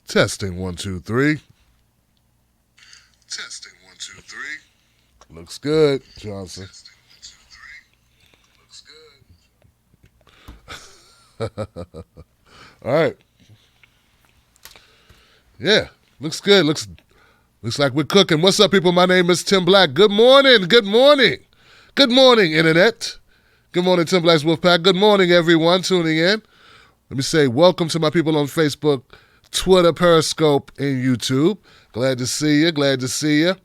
Testing 1 2 3. Testing 1 2 3. Looks good, Johnson. Testing 1 2 3. Looks good. All right. Yeah, looks good. Looks like we're cooking. What's up, people? My name is Tim Black. Good morning. Good morning. Good morning, Internet. Good morning, Tim Black's Wolfpack. Good morning, everyone tuning in. Let me say welcome to my people on Facebook, Twitter, Periscope, and YouTube. Glad to see you. Glad to see you.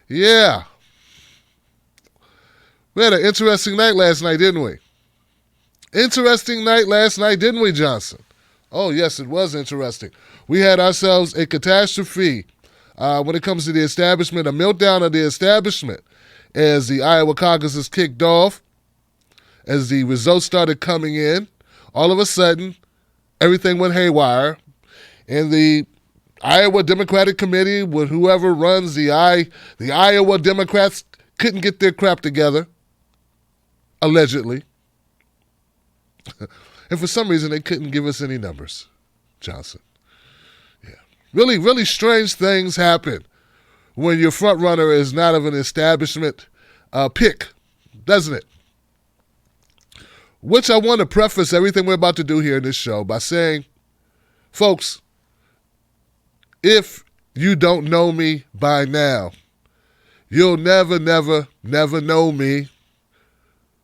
Yeah. We had an interesting night last night, didn't we? Interesting night last night, didn't we, Johnson? Oh, yes, it was interesting. We had ourselves a catastrophe when it comes to the establishment, a meltdown of the establishment as the Iowa caucuses kicked off, as the results started coming in. All of a sudden, everything went haywire, and the Iowa Democratic Committee, with whoever runs the Iowa Democrats, couldn't get their crap together, allegedly. And for some reason, they couldn't give us any numbers, Johnson. Yeah. Really, really strange things happen when your front runner is not of an establishment pick, doesn't it? Which I want to preface everything we're about to do here in this show by saying, folks, if you don't know me by now, You'll never, never, never know me.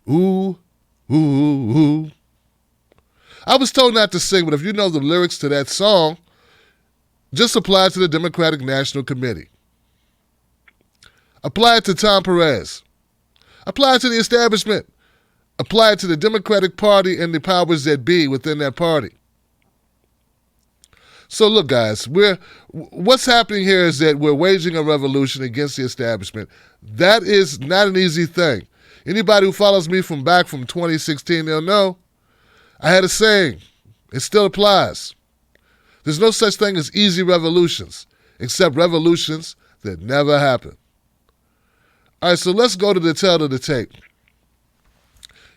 Ooh, ooh, ooh, ooh. I was told not to sing, but if you know the lyrics to that song, just apply it to the Democratic National Committee. Apply it to Tom Perez. Apply it to the establishment. Apply it to the Democratic Party and the powers that be within that party. So look, guys, what's happening here is that we're waging a revolution against the establishment. That is not an easy thing. Anybody who follows me from back from 2016, they'll know I had a saying. It still applies. There's no such thing as easy revolutions, except revolutions that never happen. All right, so let's go to the tail of the tape.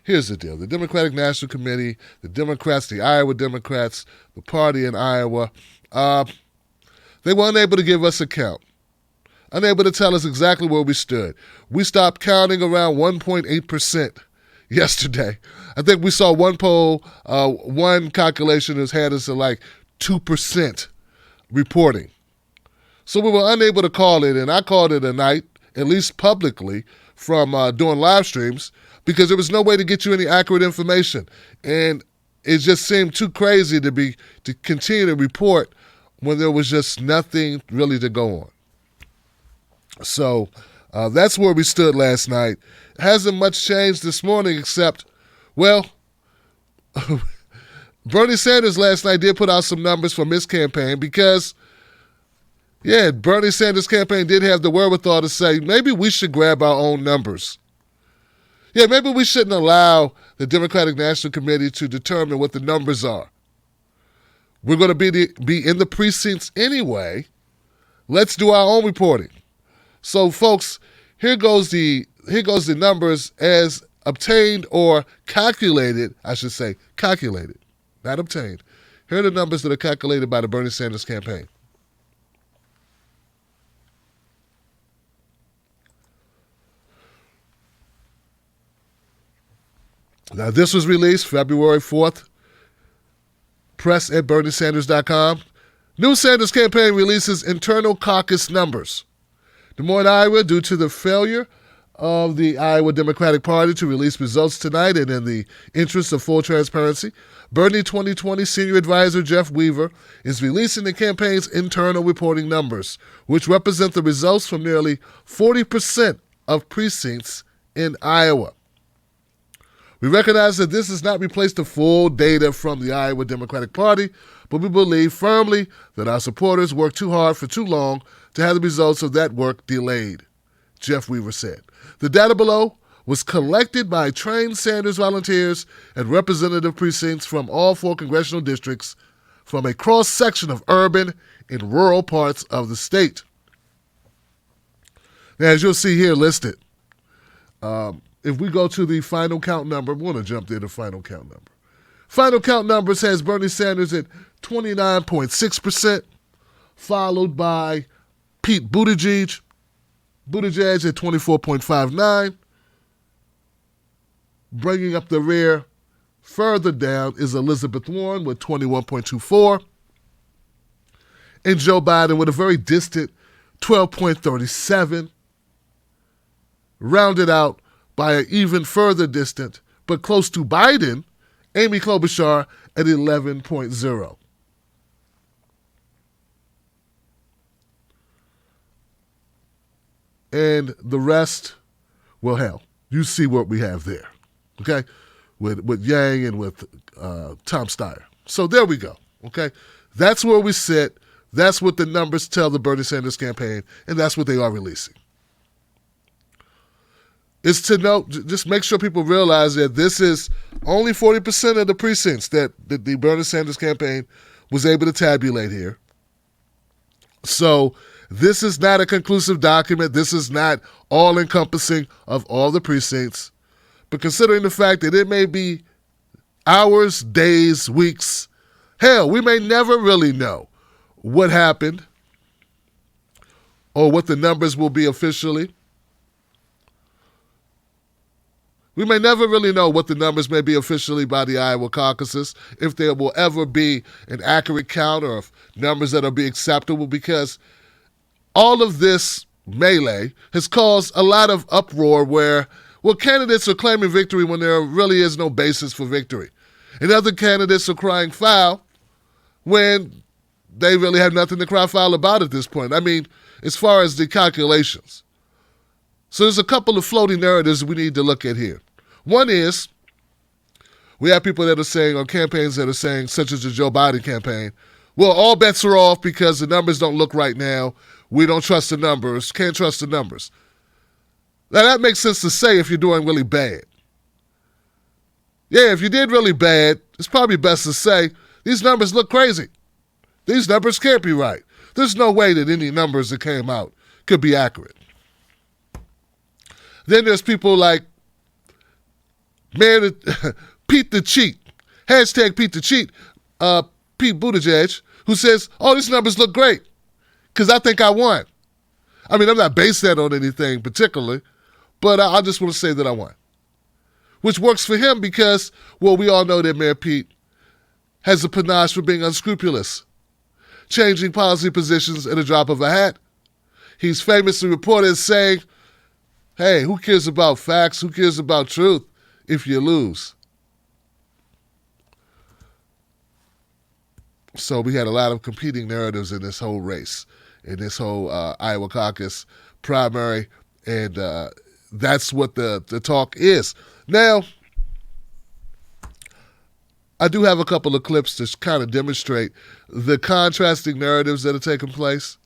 Here's the deal. The Democratic National Committee, the Democrats, the Iowa Democrats, the party in Iowa, they were unable to give us a count, unable to tell us exactly where we stood. We stopped counting around 1.8% yesterday. I think we saw one poll, one calculation has had us at like 2% reporting. So we were unable to call it, and I called it a night, at least publicly, from doing live streams, because there was no way to get you any accurate information. And it just seemed too crazy to continue to report when there was just nothing really to go on. So that's where we stood last night. Hasn't much changed this morning except, well, Bernie Sanders last night did put out some numbers from his campaign because, yeah, Bernie Sanders' campaign did have the wherewithal to say, maybe we should grab our own numbers. Yeah, maybe we shouldn't allow the Democratic National Committee to determine what the numbers are. We're going to be in the precincts anyway. Let's do our own reporting. So, folks, here goes the numbers as obtained or calculated, I should say, calculated, not obtained. Here are the numbers that are calculated by the Bernie Sanders campaign. Now, this was released February 4th. Press at BernieSanders.com. New Sanders campaign releases internal caucus numbers. Des Moines, Iowa, due to the failure of the Iowa Democratic Party to release results tonight and in the interest of full transparency, Bernie 2020 Senior Advisor Jeff Weaver is releasing the campaign's internal reporting numbers, which represent the results from nearly 40% of precincts in Iowa. We recognize that this does not replace the full data from the Iowa Democratic Party, but we believe firmly that our supporters worked too hard for too long to have the results of that work delayed, Jeff Weaver said. The data below was collected by trained Sanders volunteers at representative precincts from all 4 congressional districts from a cross-section of urban and rural parts of the state. Now, as you'll see here listed, if we go to the final count number, we want to jump there to final count number. Final count numbers has Bernie Sanders at 29.6%, followed by Pete Buttigieg at 24.59%. Bringing up the rear further down is Elizabeth Warren with 21.24%, and Joe Biden with a very distant 12.37%, rounded out by an even further distant, but close to Biden, Amy Klobuchar at 11.0%. And the rest, well, hell, you see what we have there, okay, with Yang and with Tom Steyer. So there we go, okay? That's where we sit. That's what the numbers tell the Bernie Sanders campaign, and that's what they are releasing. Is to note, just make sure people realize that this is only 40% of the precincts that the Bernie Sanders campaign was able to tabulate here. So this is not a conclusive document. This is not all-encompassing of all the precincts. But considering the fact that it may be hours, days, weeks, hell, we may never really know what happened or what the numbers will be officially. We may never really know what the numbers may be officially by the Iowa caucuses, if there will ever be an accurate count or if numbers that will be acceptable, because all of this melee has caused a lot of uproar where, well, candidates are claiming victory when there really is no basis for victory. And other candidates are crying foul when they really have nothing to cry foul about at this point. I mean, as far as the calculations. So there's a couple of floating narratives we need to look at here. One is, we have people that are saying, on campaigns that are saying, such as the Joe Biden campaign, well, all bets are off because the numbers don't look right now. We don't trust the numbers, can't trust the numbers. Now, that makes sense to say if you're doing really bad. Yeah, if you did really bad, it's probably best to say, these numbers look crazy. These numbers can't be right. There's no way that any numbers that came out could be accurate. Then there's people like, man, Pete the Cheat, hashtag Pete the Cheat, Pete Buttigieg, who says, oh, these numbers look great because I think I won. I mean, I'm not based that on anything particularly, but I just want to say that I won. Which works for him because, well, we all know that Mayor Pete has a panache for being unscrupulous, changing policy positions at a drop of a hat. He's famously reported as saying, hey, who cares about facts? Who cares about truth if you lose? So we had a lot of competing narratives in this whole race, in this whole Iowa caucus primary, and that's what the talk is. Now, I do have a couple of clips to kind of demonstrate the contrasting narratives that are taking place.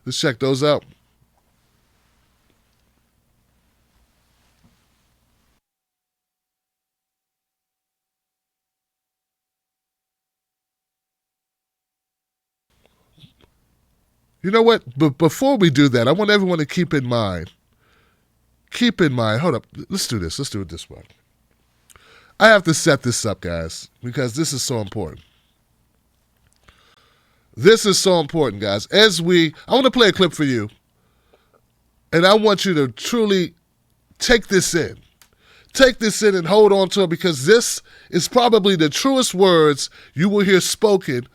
Let's check those out. You know what? But before we do that, I want everyone to keep in mind, hold up, let's do this. Let's do it this way. I have to set this up, guys, because this is so important. This is so important, guys. I want to play a clip for you, and I want you to truly take this in. Take this in and hold on to it, because this is probably the truest words you will hear spoken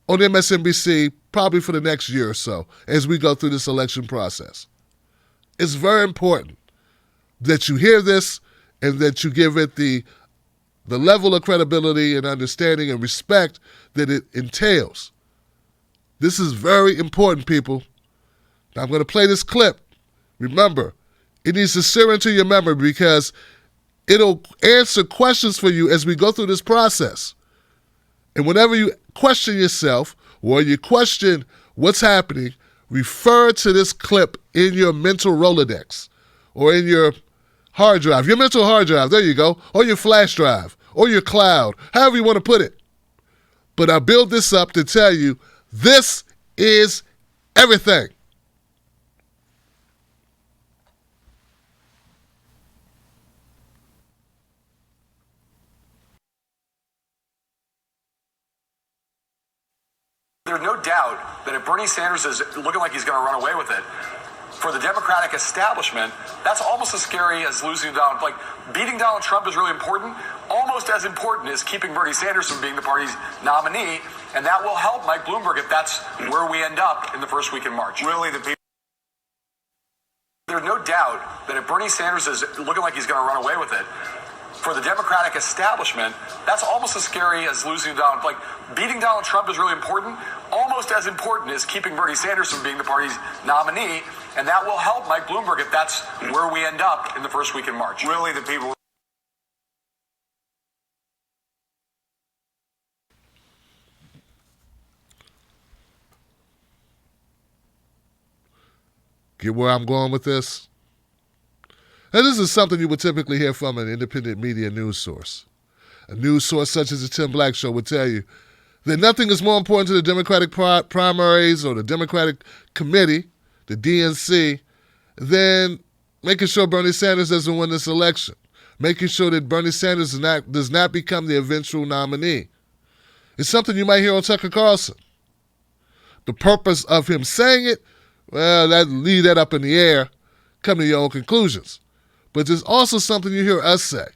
on MSNBC probably for the next year or so as we go through this election process. It's very important that you hear this and that you give it the level of credibility and understanding and respect that it entails. This is very important, people. Now, I'm going to play this clip. Remember, it needs to sear into your memory because it'll answer questions for you as we go through this process. And whenever you question yourself or you question what's happening, refer to this clip in your mental Rolodex or in your hard drive, your mental hard drive, there you go, or your flash drive, or your cloud, however you want to put it. But I build this up to tell you this is everything. There's no doubt that if Bernie Sanders is looking like he's going to run away with it, for the Democratic establishment, that's almost as scary as losing Donald. Like, beating Donald Trump is really important. Almost as important as keeping Bernie Sanders from being the party's nominee, and that will help Mike Bloomberg if that's where we end up in the first week in March. Really, there's no doubt that if Bernie Sanders is looking like he's going to run away with it, for the Democratic establishment, that's almost as scary as losing Donald. Like, beating Donald Trump is really important. Almost as important as keeping Bernie Sanders from being the party's nominee, and that will help Mike Bloomberg if that's where we end up in the first week in March. Really, the people. Get where I'm going with this? And this is something you would typically hear from an independent media news source. A news source such as the Tim Black Show would tell you that nothing is more important to the Democratic primaries or the Democratic Committee, the DNC, than making sure Bernie Sanders doesn't win this election, making sure that Bernie Sanders does not become the eventual nominee. It's something you might hear on Tucker Carlson. The purpose of him saying it, well, leave that up in the air, come to your own conclusions. But there's also something you hear us say,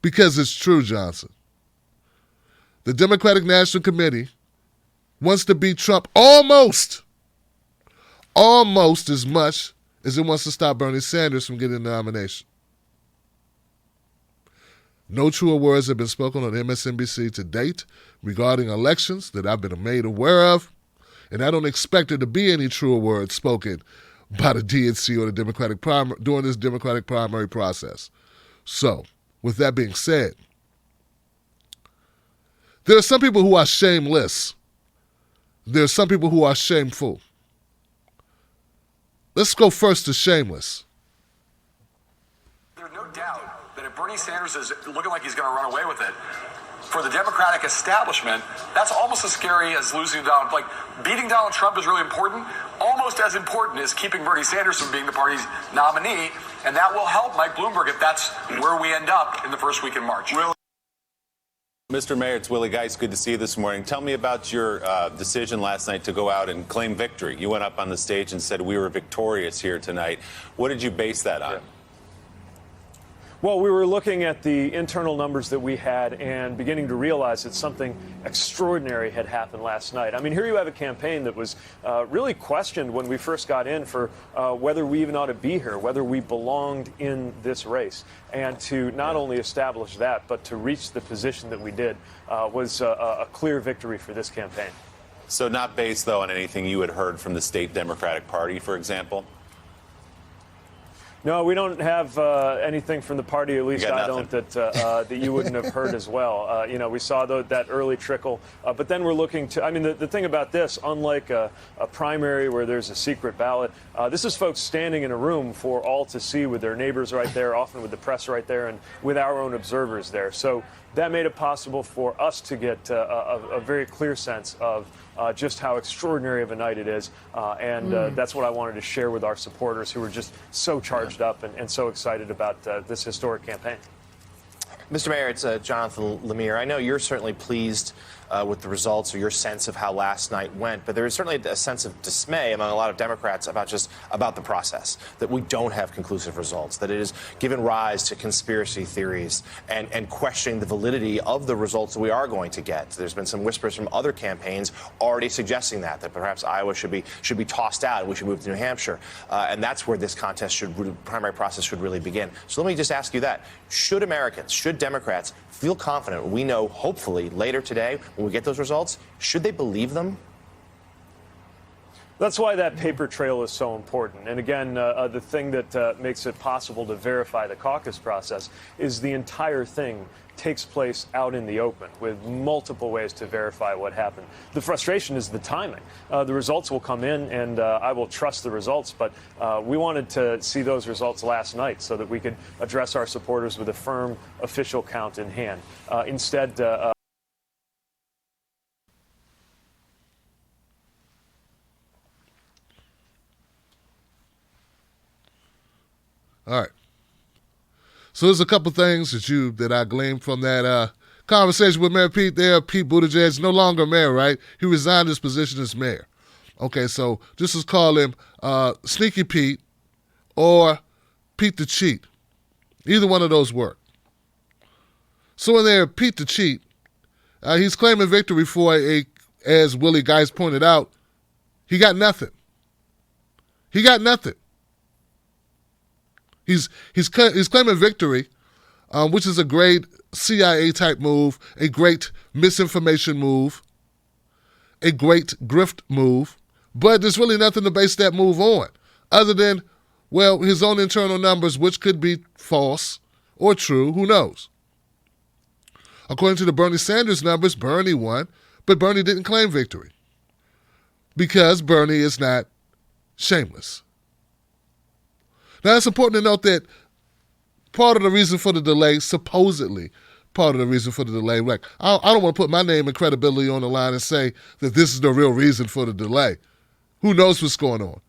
because it's true, Johnson. The Democratic National Committee wants to beat Trump almost as much is it wants to stop Bernie Sanders from getting the nomination. No truer words have been spoken on MSNBC to date regarding elections that I've been made aware of, and I don't expect there to be any truer words spoken by the DNC or the Democratic primary during this Democratic primary process. So, with that being said, there are some people who are shameless. There are some people who are shameful. Let's go first to shameless. There's no doubt that if Bernie Sanders is looking like he's going to run away with it, for the Democratic establishment, that's almost as scary as losing Donald. Like, beating Donald Trump is really important. Almost as important as keeping Bernie Sanders from being the party's nominee, and that will help Mike Bloomberg if that's where we end up in the first week in March. Mr. Mayor, it's Willie Geist. Good to see you this morning. Tell me about your decision last night to go out and claim victory. You went up on the stage and said we were victorious here tonight. What did you base that on? Yeah. Well, we were looking at the internal numbers that we had and beginning to realize that something extraordinary had happened last night. I mean, here you have a campaign that was really questioned when we first got in for whether we even ought to be here, whether we belonged in this race. And to not only establish that, but to reach the position that we did was a clear victory for this campaign. So not based, though, on anything you had heard from the state Democratic Party, for example? No, we don't have anything from the party, at least I don't, that you wouldn't have heard as well. We saw that early trickle, but then we're looking to, I mean, the thing about this, unlike a primary where there's a secret ballot, this is folks standing in a room for all to see with their neighbors right there, often with the press right there, and with our own observers there. So that made it possible for us to get a very clear sense of just how extraordinary of a night it is. And that's what I wanted to share with our supporters who were just so charged up and so excited about this historic campaign. Mr. Mayor, it's Jonathan Lemire. I know you're certainly pleased with the results or your sense of how last night went, but there is certainly a sense of dismay among a lot of Democrats about the process, that we don't have conclusive results, that it has given rise to conspiracy theories and questioning the validity of the results that we are going to get. There's been some whispers from other campaigns already suggesting that perhaps Iowa should be tossed out and we should move to New Hampshire. And that's where this primary process should really begin. So let me just ask you that. Should Americans, should Democrats feel confident, we know hopefully later today when we get those results, should they believe them? That's why that paper trail is so important. And again, the thing that makes it possible to verify the caucus process is the entire thing takes place out in the open with multiple ways to verify what happened. The frustration is the timing. The results will come in and I will trust the results, but we wanted to see those results last night so that we could address our supporters with a firm official count in hand. Instead, All right. So there's a couple things that I gleaned from that conversation with Mayor Pete there. Pete Buttigieg, no longer mayor, right? He resigned his position as mayor. Okay, so just let's call him Sneaky Pete or Pete the Cheat. Either one of those work. So in there, Pete the Cheat, he's claiming victory for as Willie Geist pointed out, he got nothing. He got nothing. He's claiming victory, which is a great CIA-type move, a great misinformation move, a great grift move, but there's really nothing to base that move on other than, well, his own internal numbers, which could be false or true, who knows. According to the Bernie Sanders numbers, Bernie won, but Bernie didn't claim victory because Bernie is not shameless. Now, it's important to note that part of the reason for the delay, supposedly part of the reason for the delay, like I don't want to put my name and credibility on the line and say that this is the real reason for the delay. Who knows what's going on?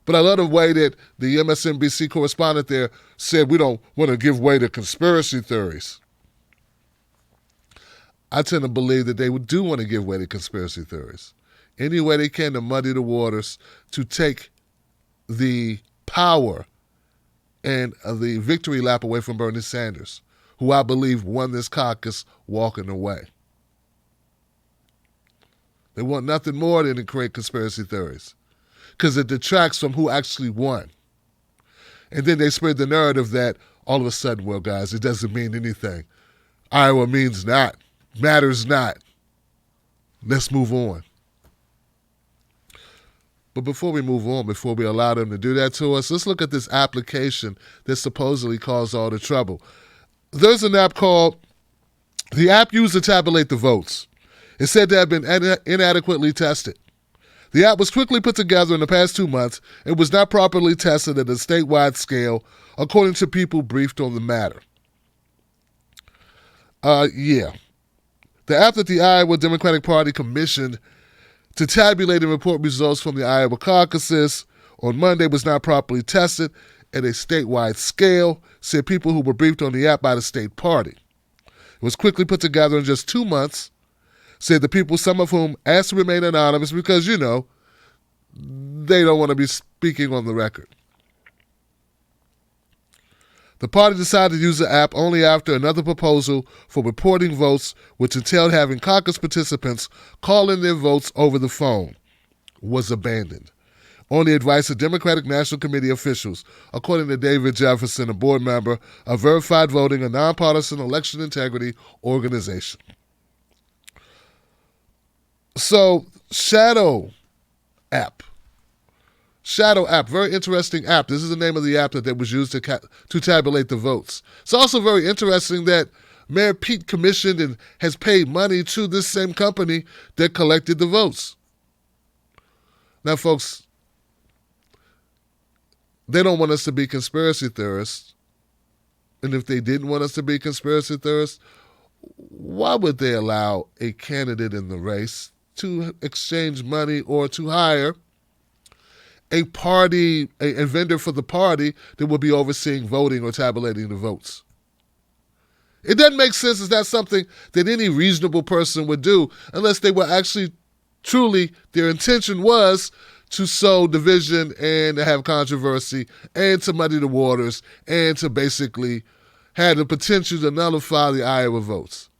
But I love the way that the MSNBC correspondent there said we don't want to give way to conspiracy theories. I tend to believe that they do want to give way to conspiracy theories. Any way they can to muddy the waters, to take the power and the victory lap away from Bernie Sanders, who I believe won this caucus walking away. They want nothing more than to create conspiracy theories because it detracts from who actually won. And then they spread the narrative that all of a sudden, well, guys, it doesn't mean anything. Iowa means not, matters not. Let's move on. But before we move on, before we allow them to do that to us, let's look at this application that supposedly caused all the trouble. There's an app called, the app used to tabulate the votes. It's said to have been inadequately tested. The app was quickly put together in the past 2 months and was not properly tested at a statewide scale, according to people briefed on the matter. The app that the Iowa Democratic Party commissioned to tabulate and report results from the Iowa caucuses on Monday was not properly tested at a statewide scale, said people who were briefed on the app by the state party. It was quickly put together in just 2 months, said the people, some of whom asked to remain anonymous because, they don't want to be speaking on the record. The party decided to use the app only after another proposal for reporting votes, which entailed having caucus participants call in their votes over the phone, was abandoned, on the advice of Democratic National Committee officials, according to David Jefferson, a board member of Verified Voting, a nonpartisan election integrity organization. So, Shadow app, very interesting app. This is the name of the app that was used to tabulate the votes. It's also very interesting that Mayor Pete commissioned and has paid money to this same company that collected the votes. Now, folks, they don't want us to be conspiracy theorists. And if they didn't want us to be conspiracy theorists, why would they allow a candidate in the race to exchange money or to hire a vendor for the party that will be overseeing voting or tabulating the votes? It doesn't make sense. It's not something that any reasonable person would do unless they were actually, truly, their intention was to sow division and to have controversy and to muddy the waters and to basically have the potential to nullify the Iowa votes.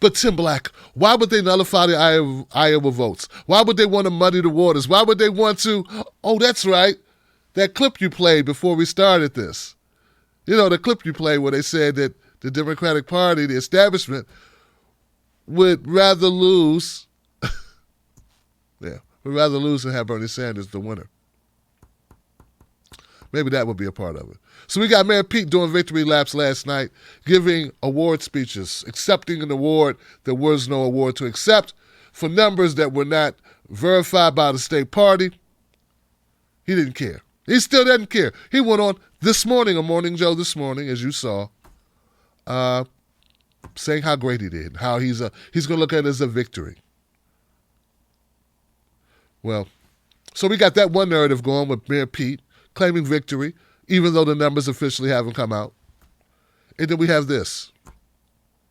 But Tim Black, why would they nullify the Iowa votes? Why would they want to muddy the waters? Why would they want to, that's right, that clip you played before we started this. The clip you played where they said that the Democratic Party, the establishment, would rather lose, and have Bernie Sanders the winner. Maybe that would be a part of it. So we got Mayor Pete doing victory laps last night, giving award speeches, accepting an award there was no award to accept for numbers that were not verified by the state party. He didn't care. He still doesn't care. He went on this morning, on Morning Joe this morning, as you saw, saying how great he did, how he's going to look at it as a victory. Well, so we got that one narrative going with Mayor Pete claiming victory, even though the numbers officially haven't come out. And then we have this,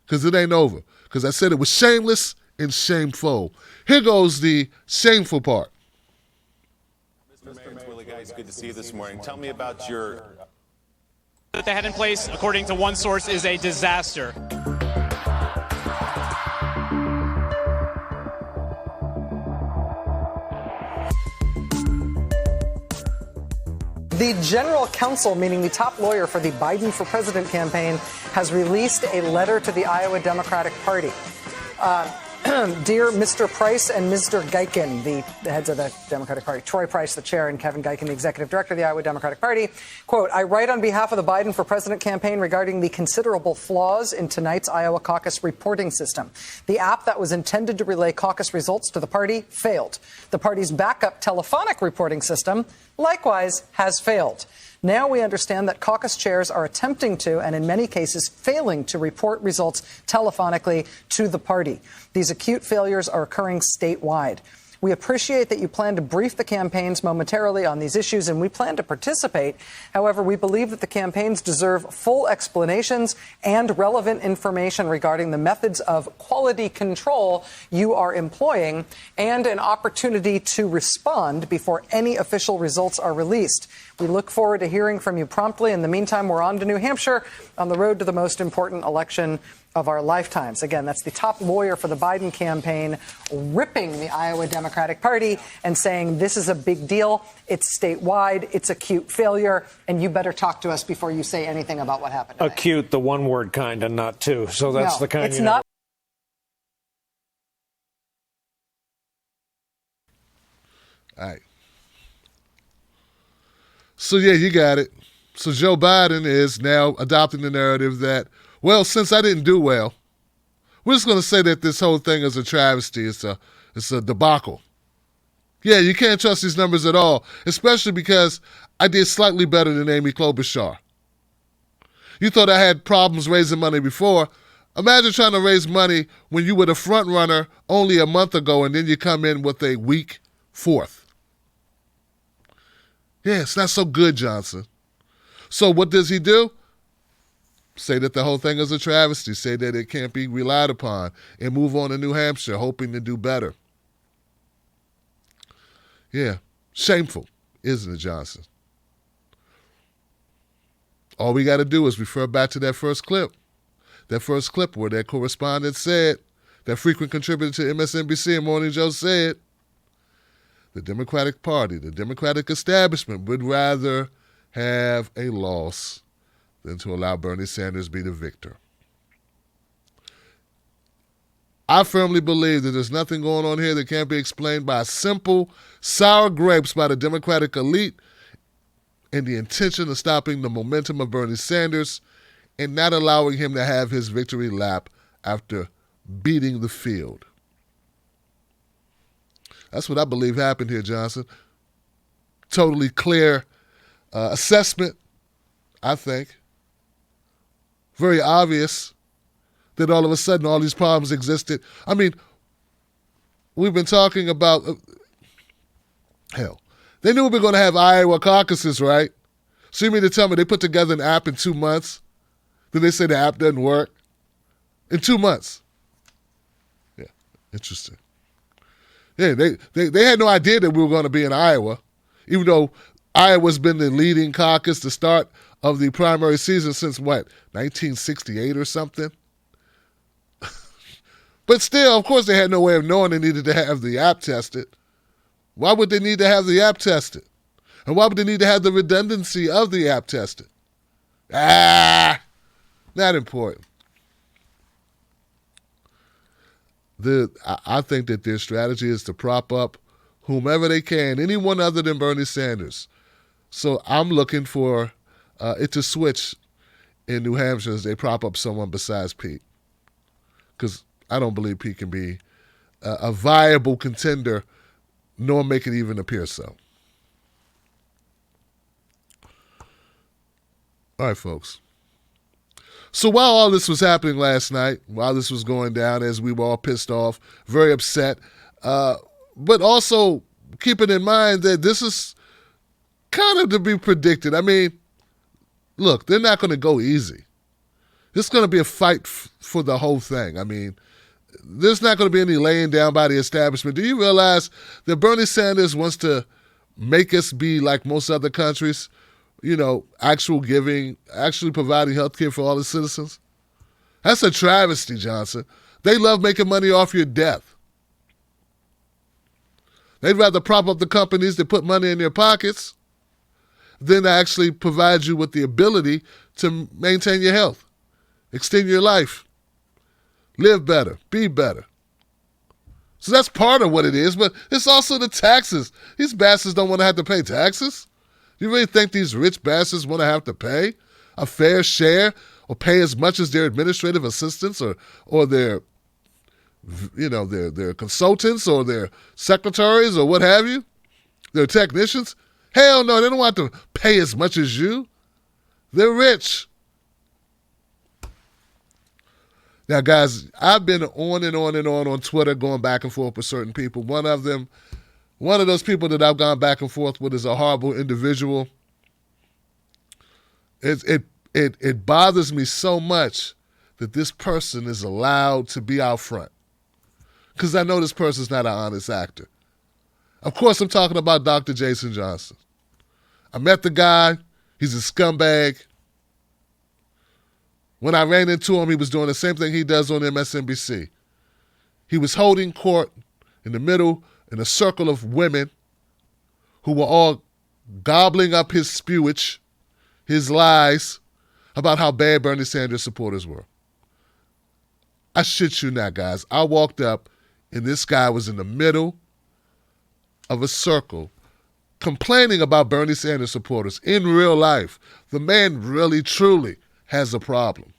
because it ain't over. Because I said it was shameless and shameful. Here goes the shameful part. Mr. Mayor, it's Willie Geist. Good to see you this morning. Tell me about your... that they had in place, according to one source, is a disaster. The general counsel, meaning the top lawyer for the Biden for President campaign, has released a letter to the Iowa Democratic Party. Dear Mr. Price and Mr. Geiken, the heads of the Democratic Party, Troy Price, the chair, and Kevin Geiken, the executive director of the Iowa Democratic Party, quote, I write on behalf of the Biden for President campaign regarding the considerable flaws in tonight's Iowa caucus reporting system. The app that was intended to relay caucus results to the party failed. The party's backup telephonic reporting system likewise has failed. Now we understand that caucus chairs are attempting to, and in many cases failing to, report results telephonically to the party. These acute failures are occurring statewide. We appreciate that you plan to brief the campaigns momentarily on these issues, and we plan to participate. However, we believe that the campaigns deserve full explanations and relevant information regarding the methods of quality control you are employing and an opportunity to respond before any official results are released. We look forward to hearing from you promptly. In the meantime, we're on to New Hampshire on the road to the most important election of our lifetimes. Again, that's the top lawyer for the Biden campaign ripping the Iowa Democrats Democratic Party and saying this is a big deal, it's statewide, it's acute failure, and you better talk to us before you say anything about what happened today. Acute, the one word kind, and not two. So that's the kind it's you not. All right. So, yeah, you got it. So Joe Biden is now adopting the narrative that, well, since I didn't do well, we're just going to say that this whole thing is a travesty. It's a debacle. Yeah, you can't trust these numbers at all, especially because I did slightly better than Amy Klobuchar. You thought I had problems raising money before. Imagine trying to raise money when you were the front runner only a month ago, and then you come in with a weak fourth. Yeah, it's not so good, Johnson. So what does he do? Say that the whole thing is a travesty. Say that it can't be relied upon and move on to New Hampshire, hoping to do better. Yeah, shameful, isn't it, Johnson? All we got to do is refer back to that first clip. That first clip where that correspondent said, that frequent contributor to MSNBC and Morning Joe said, the Democratic Party, the Democratic establishment would rather have a loss than to allow Bernie Sanders be the victor. I firmly believe that there's nothing going on here that can't be explained by simple sour grapes by the Democratic elite and the intention of stopping the momentum of Bernie Sanders and not allowing him to have his victory lap after beating the field. That's what I believe happened here, Johnson. Totally clear assessment, I think. Very obvious that all of a sudden all these problems existed. I mean, we've been talking about, hell, they knew we were going to have Iowa caucuses, right? So you mean to tell me they put together an app in 2 months? Then they say the app doesn't work? In 2 months. Yeah, interesting. Yeah, they had no idea that we were going to be in Iowa, even though Iowa's been the leading caucus, the start of the primary season since, 1968 or something? But still, of course, they had no way of knowing they needed to have the app tested. Why would they need to have the app tested? And why would they need to have the redundancy of the app tested? Not important. I think that their strategy is to prop up whomever they can, anyone other than Bernie Sanders. So I'm looking for it to switch in New Hampshire as they prop up someone besides Pete. Because I don't believe Pete can be a viable contender, nor make it even appear so. All right, folks. So while all this was happening last night, while this was going down, as we were all pissed off, very upset, but also keeping in mind that this is kind of to be predicted. I mean, look, they're not going to go easy. It's going to be a fight for the whole thing. I mean, there's not going to be any laying down by the establishment. Do you realize that Bernie Sanders wants to make us be like most other countries? Actually providing health care for all the citizens? That's a travesty, Johnson. They love making money off your death. They'd rather prop up the companies that put money in their pockets than actually provide you with the ability to maintain your health, extend your life, live better, be better. So that's part of what it is, but it's also the taxes. These bastards don't want to have to pay taxes. You really think these rich bastards want to have to pay a fair share or pay as much as their administrative assistants or their consultants or their secretaries or what have you, their technicians? Hell no, they don't want to pay as much as you. They're rich. Now, guys, I've been on and on and on Twitter going back and forth with certain people. One of those people that I've gone back and forth with is a horrible individual. It bothers me so much that this person is allowed to be out front, because I know this person's not an honest actor. Of course, I'm talking about Dr. Jason Johnson. I met the guy. He's a scumbag. When I ran into him, he was doing the same thing he does on MSNBC. He was holding court in the middle in a circle of women who were all gobbling up his spewage, his lies about how bad Bernie Sanders supporters were. I shit you not, guys. I walked up and this guy was in the middle of a circle complaining about Bernie Sanders supporters in real life. The man really, truly has a problem.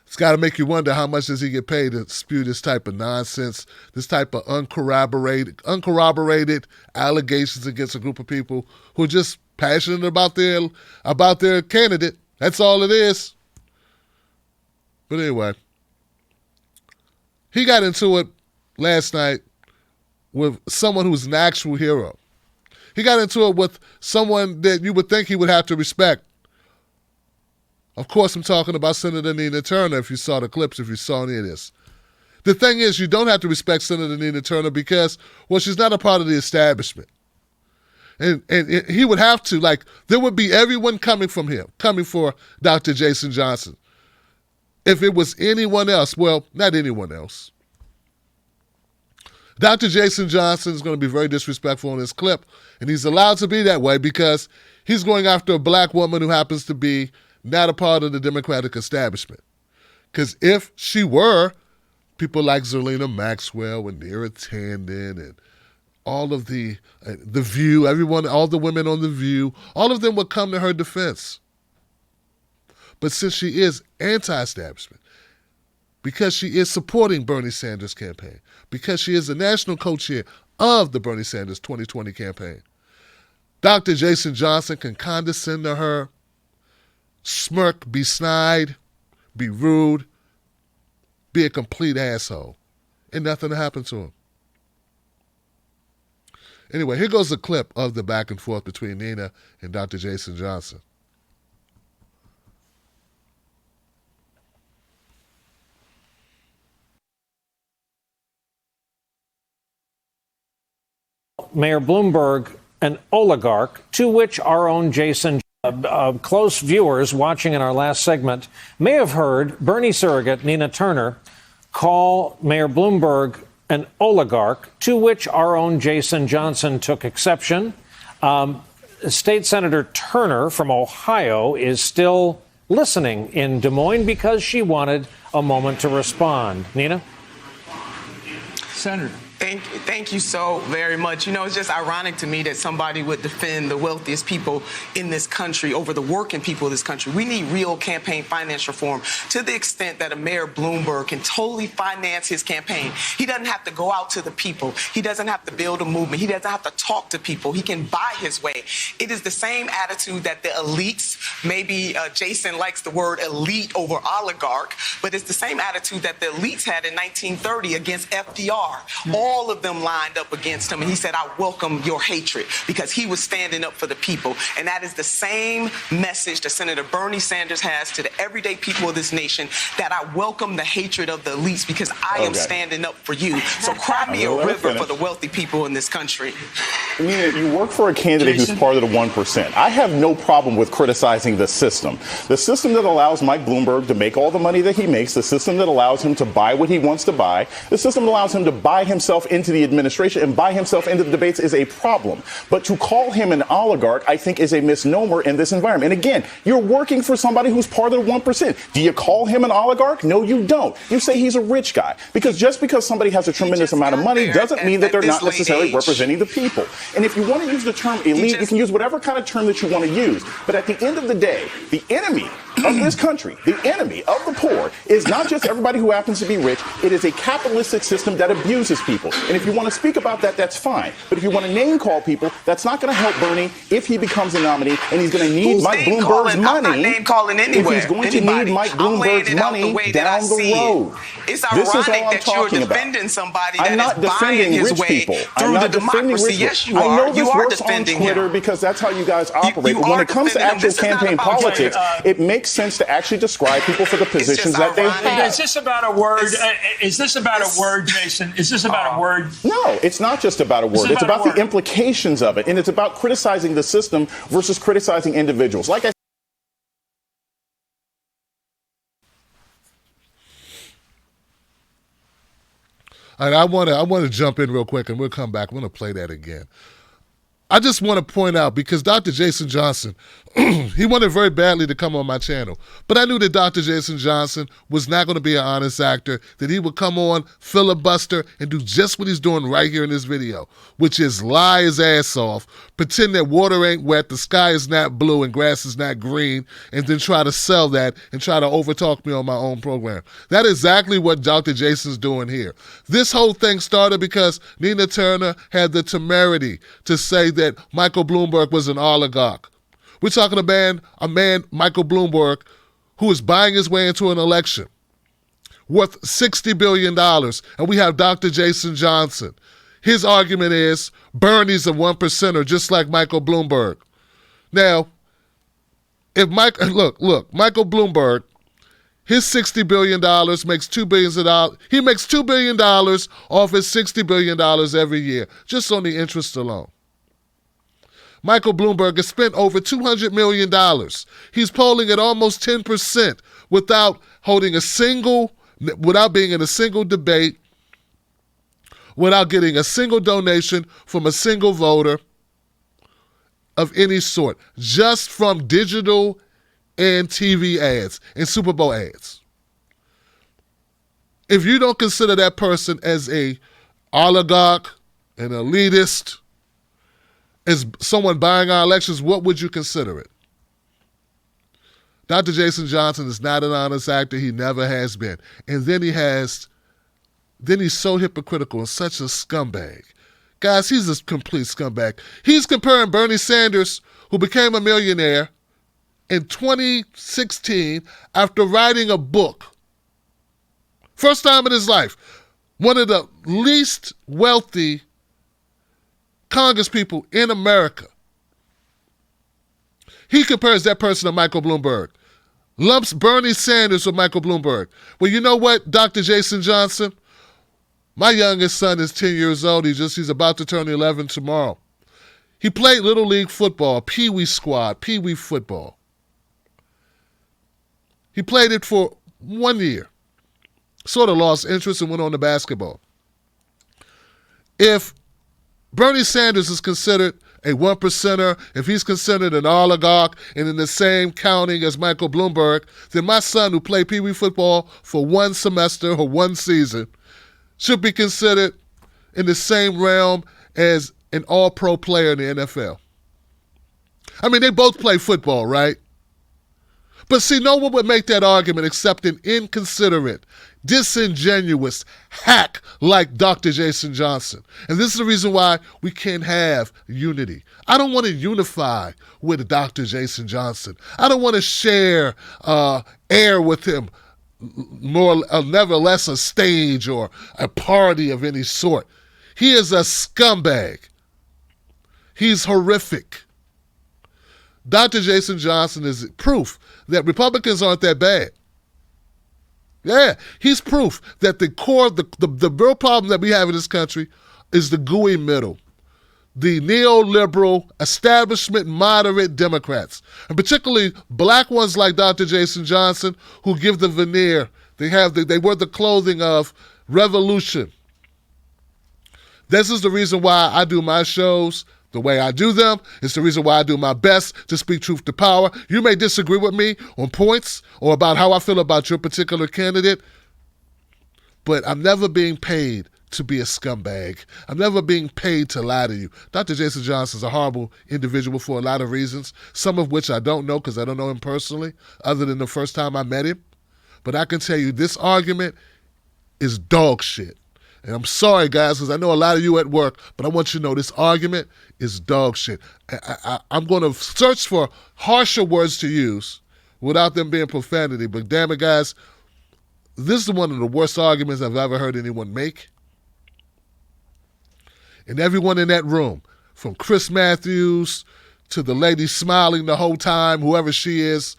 It's got to make you wonder, how much does he get paid to spew this type of nonsense, this type of uncorroborated allegations against a group of people who are just passionate about their candidate. That's all it is. But anyway, he got into it last night with someone who's an actual hero. He got into it with someone that you would think he would have to respect. Of course, I'm talking about Senator Nina Turner, if you saw the clips, if you saw any of this. The thing is, you don't have to respect Senator Nina Turner because, well, she's not a part of the establishment. And he would have to, there would be everyone coming from him, coming for Dr. Jason Johnson. If it was anyone else, well, not anyone else. Dr. Jason Johnson is going to be very disrespectful in this clip, and he's allowed to be that way because he's going after a black woman who happens to be not a part of the Democratic establishment. Because if she were, people like Zerlina Maxwell and Neera Tanden and all of the View, all the women on The View, all of them would come to her defense. But since she is anti-establishment, because she is supporting Bernie Sanders' campaign, because she is the national co-chair of the Bernie Sanders 2020 campaign, Dr. Jason Johnson can condescend to her, smirk, be snide, be rude, be a complete asshole, and nothing will happen to him. Anyway, here goes a clip of the back and forth between Nina and Dr. Jason Johnson. Mayor Bloomberg, an oligarch, to which our own Jason, close viewers watching in our last segment may have heard Bernie surrogate Nina Turner call Mayor Bloomberg an oligarch, to which our own Jason Johnson took exception. State Senator Turner from Ohio is still listening in Des Moines because she wanted a moment to respond. Nina? Senator. Thank you so very much. You know, it's just ironic to me that somebody would defend the wealthiest people in this country over the working people of this country. We need real campaign finance reform to the extent that a Mayor Bloomberg can totally finance his campaign. He doesn't have to go out to the people. He doesn't have to build a movement. He doesn't have to talk to people. He can buy his way. It is the same attitude that the elites, maybe Jason likes the word elite over oligarch, but it's the same attitude that the elites had in 1930 against FDR. All of them lined up against him, and he said, I welcome your hatred, because he was standing up for the people. And that is the same message that Senator Bernie Sanders has to the everyday people of this nation, that I welcome the hatred of the elites because I am standing up for you. So cry me a river for the wealthy people in this country. Nina, you work for a candidate who's part of the 1%. I have no problem with criticizing the system. The system that allows Mike Bloomberg to make all the money that he makes, the system that allows him to buy what he wants to buy, the system that allows him to buy himself into the administration and buy himself into the debates is a problem. But to call him an oligarch, I think, is a misnomer in this environment. And again, you're working for somebody who's part of the 1%. Do you call him an oligarch? No, you don't. You say he's a rich guy. Because just because somebody has a tremendous amount of money doesn't mean that they're not necessarily representing the people. And if you want to use the term elite, you can use whatever kind of term that you want to use. But at the end of the day, the enemy of this country, the enemy of the poor, is not just everybody who happens to be rich. It is a capitalistic system that abuses people. And if you want to speak about that, that's fine. But if you want to name call people, that's not going to help Bernie if he becomes a nominee, and he's going to need Mike Bloomberg's money. I'm not name calling anywhere. If he's going to need Mike Bloomberg's money down the road. It's ironic that you're defending somebody that is buying his way through the democracy. Yes, you are. I know this works on Twitter because that's how you guys operate. But when it comes to actual campaign politics, it makes sense to actually describe people for the positions that they have. Is this about a word? Is this about a word, Jason? Is this about a word? No, it's not just about a word. It's about the implications of it. And it's about criticizing the system versus criticizing individuals. Like I All right, I want to jump in real quick, and we'll come back. I'm going to play that again. I just want to point out, because Dr. Jason Johnson, he wanted very badly to come on my channel. But I knew that Dr. Jason Johnson was not going to be an honest actor, that he would come on, filibuster, and do just what he's doing right here in this video, which is lie his ass off, pretend that water ain't wet, the sky is not blue, and grass is not green, and then try to sell that and try to overtalk me on my own program. That is exactly what Dr. Jason's doing here. This whole thing started because Nina Turner had the temerity to say that Michael Bloomberg was an oligarch. We're talking about a man, Michael Bloomberg, who is buying his way into an election worth $60 billion, and we have Dr. Jason Johnson. His argument is Bernie's a 1%er, just like Michael Bloomberg. Now, if Michael Bloomberg, his $60 billion makes $2 billion. He makes $2 billion off his $60 billion every year, just on the interest alone. Michael Bloomberg has spent over $200 million. He's polling at almost 10% without being in a single debate, without getting a single donation from a single voter of any sort, just from digital and TV ads and Super Bowl ads. If you don't consider that person as a oligarch, an elitist, as someone buying our elections, what would you consider it? Dr. Jason Johnson is not an honest actor. He never has been. And then he's so hypocritical and such a scumbag. Guys, he's a complete scumbag. He's comparing Bernie Sanders, who became a millionaire in 2016 after writing a book. First time in his life. One of the least wealthy congresspeople in America. He compares that person to Michael Bloomberg. Lumps Bernie Sanders with Michael Bloomberg. Well, you know what, Dr. Jason Johnson? My youngest son is 10 years old. He's about to turn 11 tomorrow. He played Little League football, Pee Wee squad, Pee Wee football. He played it for 1 year. Sort of lost interest and went on to basketball. If Bernie Sanders is considered a 1%er, if he's considered an oligarch and in the same counting as Michael Bloomberg, then my son, who played Pee Wee football for one semester or one season, should be considered in the same realm as an all-pro player in the NFL. I mean, they both play football, right? But see, no one would make that argument except an inconsiderate, disingenuous hack like Dr. Jason Johnson. And this is the reason why we can't have unity. I don't want to unify with Dr. Jason Johnson. I don't want to share air with him, nevertheless a stage or a party of any sort. He is a scumbag. He's horrific. Dr. Jason Johnson is proof that Republicans aren't that bad. Yeah, he's proof that the core, the real problem that we have in this country is the gooey middle, the neoliberal, establishment, moderate Democrats, and particularly black ones like Dr. Jason Johnson, who give the veneer. They wear the clothing of revolution. This is the reason why I do my shows the way I do them. It's the reason why I do my best to speak truth to power. You may disagree with me on points or about how I feel about your particular candidate, but I'm never being paid to be a scumbag. I'm never being paid to lie to you. Dr. Jason Johnson is a horrible individual for a lot of reasons, some of which I don't know because I don't know him personally, other than the first time I met him. But I can tell you this argument is dog shit. And I'm sorry, guys, because I know a lot of you at work, but I want you to know this argument is dog shit. I'm going to search for harsher words to use without them being profanity. But damn it, guys, this is one of the worst arguments I've ever heard anyone make. And everyone in that room, from Chris Matthews to the lady smiling the whole time, whoever she is,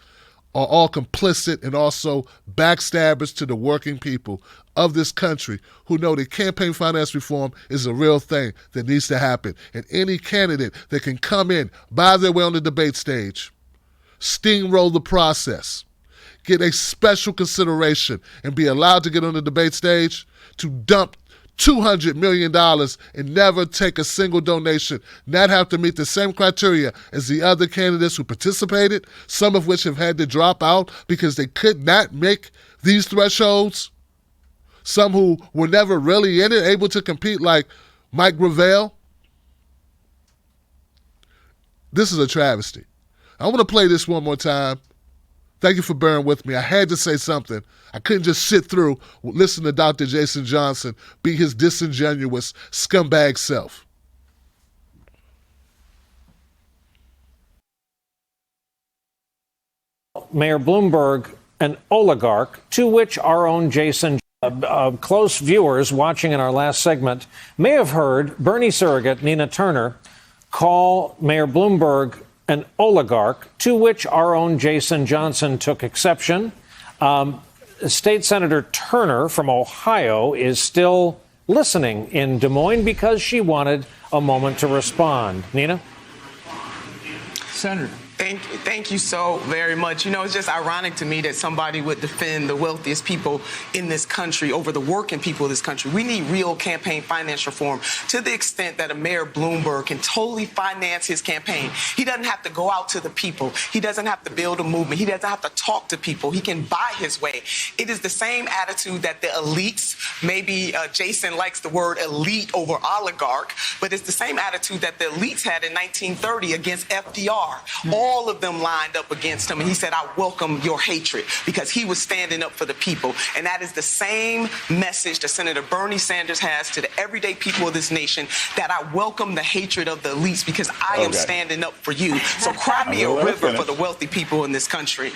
are all complicit and also backstabbers to the working people of this country who know that campaign finance reform is a real thing that needs to happen. And any candidate that can come in, buy their way on the debate stage, steamroll the process, get a special consideration, and be allowed to get on the debate stage to dump $200 million and never take a single donation, not have to meet the same criteria as the other candidates who participated, some of which have had to drop out because they could not make these thresholds, some who were never really in it, able to compete, like Mike Gravel. This is a travesty. I want to play this one more time. Thank you for bearing with me. I had to say something. I couldn't just sit through, listen to Dr. Jason Johnson be his disingenuous scumbag self. Mayor Bloomberg, an oligarch, to which our own Jason, close viewers watching in our last segment, may have heard Bernie surrogate Nina Turner call Mayor Bloomberg an oligarch, to which our own Jason Johnson took exception. State Senator Turner from Ohio is still listening in Des Moines because she wanted a moment to respond. Nina? Senator. Thank you so very much. You know, it's just ironic to me that somebody would defend the wealthiest people in this country over the working people of this country. We need real campaign finance reform to the extent that a Mayor Bloomberg can totally finance his campaign. He doesn't have to go out to the people. He doesn't have to build a movement. He doesn't have to talk to people. He can buy his way. It is the same attitude that the elites, maybe Jason likes the word elite over oligarch, but it's the same attitude that the elites had in 1930 against FDR. All of them lined up against him, and he said, I welcome your hatred, because he was standing up for the people. And that is the same message that Senator Bernie Sanders has to the everyday people of this nation, that I welcome the hatred of the elites because I am standing up for you. So cry me a river for the wealthy people in this country.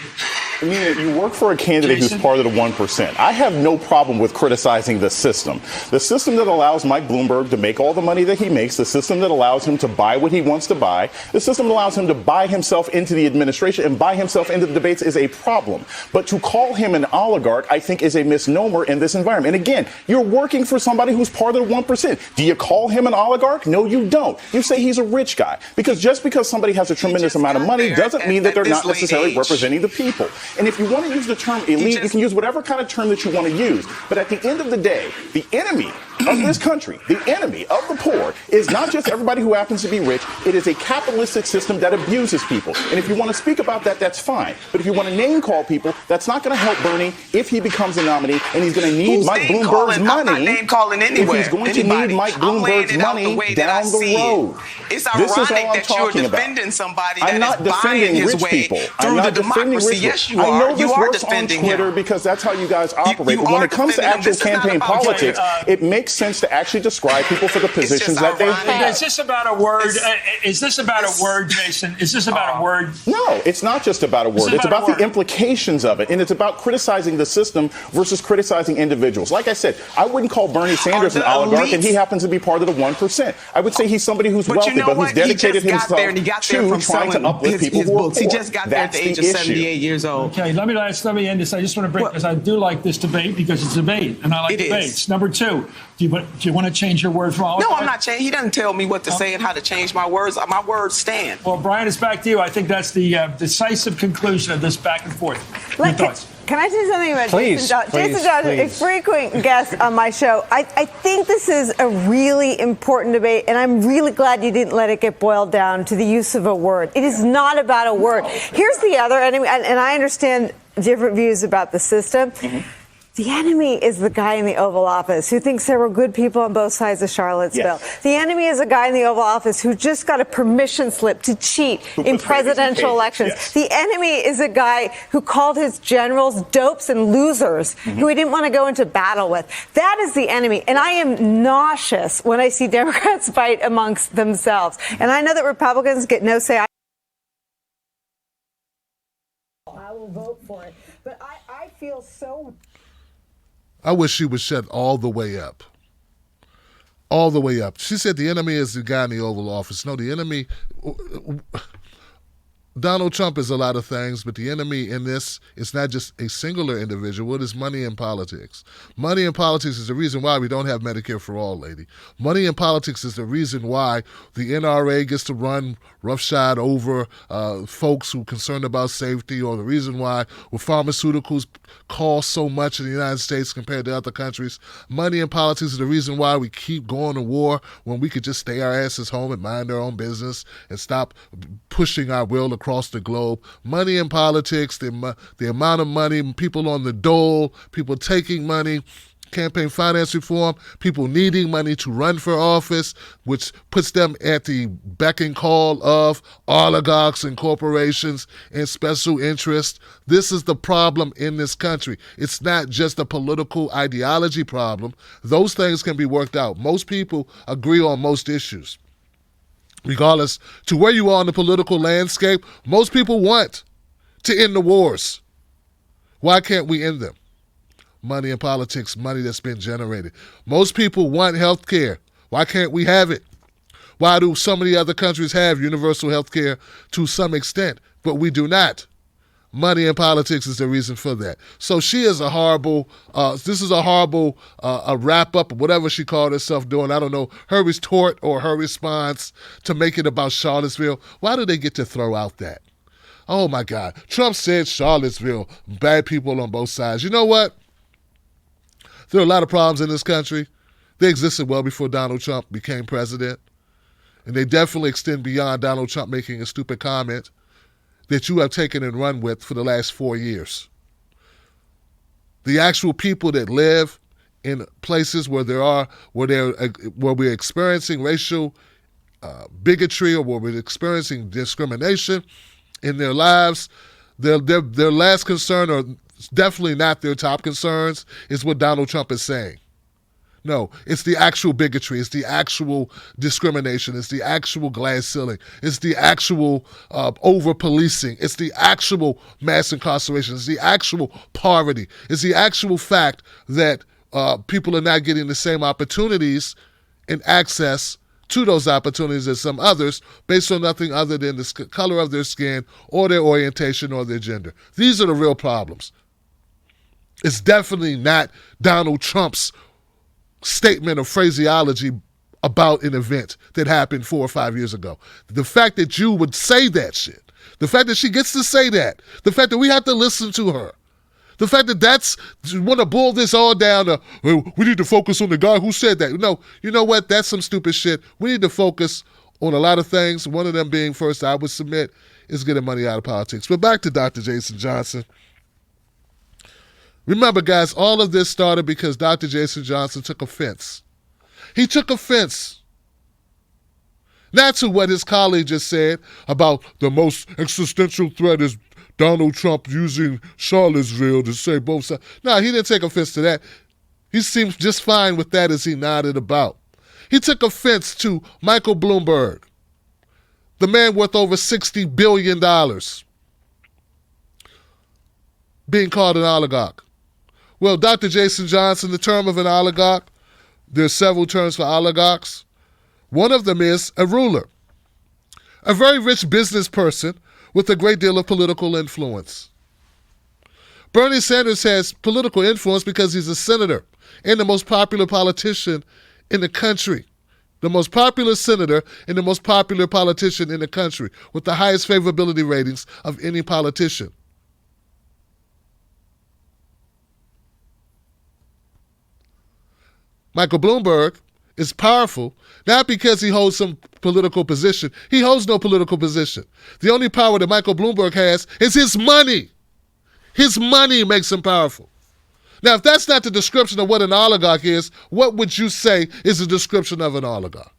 I mean, you work for a candidate who's part of the 1%. I have no problem with criticizing the system that allows Mike Bloomberg to make all the money that he makes, the system that allows him to buy what he wants to buy, the system that allows him to buy himself into the administration and buy himself into the debates is a problem. But to call him an oligarch, I think, is a misnomer in this environment. And again, you're working for somebody who's part of the 1%. Do you call him an oligarch? No, you don't. You say he's a rich guy. Because just because somebody has a tremendous amount of money doesn't mean that they're not necessarily representing the people. And if you want to use the term elite, you can use whatever kind of term that you want to use. But at the end of the day, the enemy of this country, the enemy of the poor, is not just everybody who happens to be rich. It is a capitalistic system that abuses people. And if you want to speak about that, that's fine. But if you want to name call people, that's not going to help Bernie if he becomes a nominee, and he's going to need Mike Bloomberg's money. I'm not name calling anywhere. If he's going to need Mike Bloomberg's money down the road. It's ironic that you're defending somebody that is buying his way through the democracy. Yes, you are. I know this works on Twitter because that's how you guys operate. But when it comes to actual campaign politics, it makes sense to actually describe people for the positions that they have. Is this about a word? Is this about a word, Jason? Is this about a word? No, it's not just about a word. It's about the implications of it. And it's about criticizing the system versus criticizing individuals. Like I said, I wouldn't call Bernie Sanders an oligarch, and he happens to be part of the 1%. I would say he's somebody who's wealthy, but who's dedicated himself to trying to uplift people who are poor. He just got there at the age of 78 years old. Okay, let me end this. I just want to bring, because I do like this debate, because it's a debate, and I like debates. Number two, do you want to change your words from oligarch? No, I'm not changing. He doesn't tell me what to say and how to change my words. My words stand. Well, Brian, it's back to you. I think that's the decisive conclusion of this back and forth. Your thoughts? Can I say something about Jason Johnson? Jason Johnson, a frequent guest on my show. I think this is a really important debate, and I'm really glad you didn't let it get boiled down to the use of a word. It is not about a word. Here's the other enemy, and I understand different views about the system. The enemy is the guy in the Oval Office who thinks there were good people on both sides of Charlottesville. Yes. The enemy is a guy in the Oval Office who just got a permission slip to cheat in presidential elections. Yes. The enemy is a guy who called his generals dopes and losers who he didn't want to go into battle with. That is the enemy. And I am nauseous when I see Democrats fight amongst themselves. And I know that Republicans get no say. I will vote for it. But I feel so... I wish she would shut all the way up. All the way up. She said the enemy is the guy in the Oval Office. No, the enemy Donald Trump is a lot of things, but the enemy in this is not just a singular individual. It is money in politics. Money in politics is the reason why we don't have Medicare for all, lady. Money in politics is the reason why the NRA gets to run roughshod over folks who are concerned about safety, or the reason why pharmaceuticals cost so much in the United States compared to other countries. Money in politics is the reason why we keep going to war when we could just stay our asses home and mind our own business and stop pushing our will across the globe. Money in politics, the amount of money, people on the dole, people taking money, campaign finance reform, people needing money to run for office, which puts them at the beck and call of oligarchs and corporations and special interests. This is the problem in this country. It's not just a political ideology problem. Those things can be worked out. Most people agree on most issues. Regardless to where you are in the political landscape, most people want to end the wars. Why can't we end them? Money in politics, money that's been generated. Most people want health care. Why can't we have it? Why do some of the other countries have universal health care to some extent, but we do not? Money in politics is the reason for that. So she is a horrible, this is a horrible wrap-up of whatever she called herself doing. I don't know, her retort or her response to make it about Charlottesville. Why do they get to throw out that? Oh, my God. Trump said Charlottesville, bad people on both sides. You know what? There are a lot of problems in this country. They existed well before Donald Trump became president. And they definitely extend beyond Donald Trump making a stupid comment that you have taken and run with for the last 4 years. The actual people that live in places where we're experiencing racial bigotry, or where we're experiencing discrimination in their lives, their last concern, or definitely not their top concerns, is what Donald Trump is saying. No, it's the actual bigotry, it's the actual discrimination, it's the actual glass ceiling, it's the actual over-policing, it's the actual mass incarceration, it's the actual poverty, it's the actual fact that people are not getting the same opportunities and access to those opportunities as some others based on nothing other than the color of their skin or their orientation or their gender. These are the real problems. It's definitely not Donald Trump's statement or phraseology about an event that happened 4 or 5 years ago. The fact that you would say that shit, the fact that she gets to say that, the fact that we have to listen to her, the fact that you want to boil this all down to, we need to focus on the guy who said that. No, you know what? That's some stupid shit. We need to focus on a lot of things. One of them being, first, I would submit, is getting money out of politics. But back to Dr. Jason Johnson. Remember, guys, all of this started because Dr. Jason Johnson took offense. He took offense. Not to what his colleague just said about the most existential threat is Donald Trump using Charlottesville to say both sides. No, he didn't take offense to that. He seemed just fine with that as he nodded about. He took offense to Michael Bloomberg, the man worth over $60 billion, being called an oligarch. Well, Dr. Jason Johnson, the term of an oligarch, there's several terms for oligarchs. One of them is a ruler, a very rich business person with a great deal of political influence. Bernie Sanders has political influence because he's a senator and the most popular politician in the country. The most popular senator and the most popular politician in the country with the highest favorability ratings of any politician. Michael Bloomberg is powerful, not because he holds some political position. He holds no political position. The only power that Michael Bloomberg has is his money. His money makes him powerful. Now, if that's not the description of what an oligarch is, what would you say is the description of an oligarch?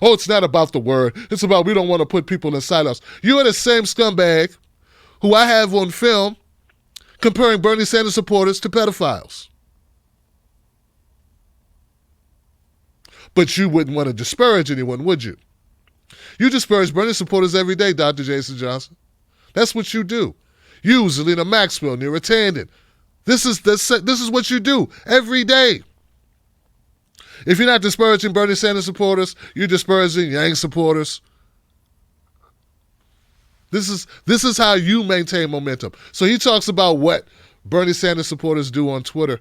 Oh, it's not about the word. It's about we don't want to put people in silos. You are the same scumbag who I have on film comparing Bernie Sanders supporters to pedophiles. But you wouldn't want to disparage anyone, would you? You disparage Bernie supporters every day, Dr. Jason Johnson. That's what you do. You, Zelina Maxwell, Neera Tanden. This is what you do every day. If you're not disparaging Bernie Sanders supporters, you're disparaging Yang supporters. This is how you maintain momentum. So he talks about what Bernie Sanders supporters do on Twitter,